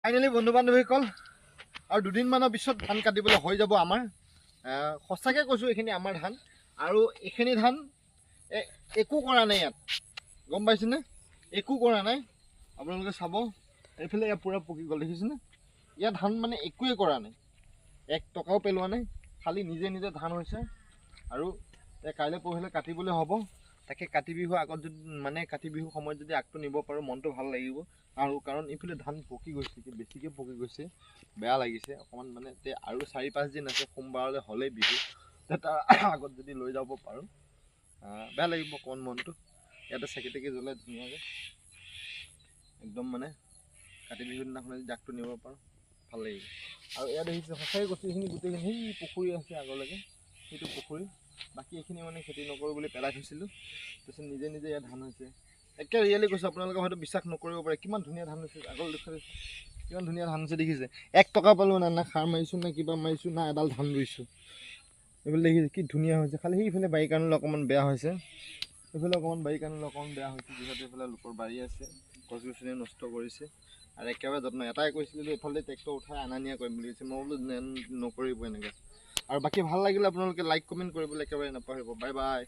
Finally বন্ধু বান্ধৱীসকল আৰু দুদিনমানৰ পিছত ধান কাটিবলৈ হৈ যাব আমাৰ। সঁচাকৈ কৈছোঁ এইখিনি আমাৰ ধান আৰু এইখিনি ধান একো কৰা নাই ইয়াত, গম পাইছেনে? একো কৰা নাই। আপোনালোকে চাব এইফালে ইয়াত পূৰা পকি গ'ল, দেখিছেনে? ইয়াত ধান মানে একোৱে কৰা নাই, 1 টকাও পেলোৱা নাই, খালি নিজে নিজে ধান হৈছে। আৰু কাইলৈ পৰহিলৈ কাটিবলৈ হ'ব। তাকে কাতি বিহু আগত যদি কাতি বিহুৰ সময়ত যদি আগটো নিব পাৰোঁ মনটো ভাল লাগিব। আৰু কাৰণ এইফালে ধান পকি গৈছে, বেছিকৈ পকি গৈছে, বেয়া লাগিছে অকণমান। আৰু 4-5 দিন আছে, সোমবাৰলৈ হ'লেই বিহু। তাৰ আগত যদি লৈ যাব পাৰোঁ বেয়া লাগিব অকণমান মনটো। ইয়াতে চাকি তাকি জ্বলাই ধুনীয়াকৈ একদম কাতি বিহুৰ দিনাখন যদি আগটো নিব পাৰোঁ ভাল লাগিব। আৰু ইয়াত দেখিছে সঁচাকৈ কৈছোঁ, এইখিনি গোটেইখিনি সেই পুখুৰী আছে আগলৈকে, সেইটো পুখুৰী। বাকী এইখিনি খেতি নকৰোঁ বুলি পেলাই থৈছিলোঁ। তাৰপিছত নিজে নিজে ইয়াত ধান হৈছে। একে ৰিয়েলি কৈছোঁ, আপোনালোকে হয়তো বিশ্বাস নকৰিব পাৰে, কিমান ধুনীয়া ধান হৈছে। আগলৈ দেখুৱাই কিমান ধুনীয়া ধান হৈছে দেখিছে। 1 টকা পালোঁ না সাৰ মাৰিছোঁ না কিবা মাৰিছোঁ না এডাল ধান ৰুইছোঁ। এইফালে দেখিছে কি ধুনীয়া হৈছে। খালি সেইফালে বাৰী কাৰণলৈ অকণমান বেয়া হৈছে, এইফালে অকণমান বাৰী কাৰণলৈ অকণমান বেয়া হৈছে, যিহেতু এইফালে লোকৰ বাৰী আছে, গছ গছনি নষ্ট কৰিছে। আৰু একেবাৰে যত্ন এটাই কৈছিলোঁ যে এইফালে ট্ৰেক্টৰ উঠাই অনা নিয়া কৰিম বুলি কৈছে। মই বোলো নকৰিব এনেকৈ। আৰু বাকী ভাল লাগিলে আপোনালোকে লাইক কমেণ্ট কৰিবলৈ একেবাৰে নাপাহৰিব। Bye bye.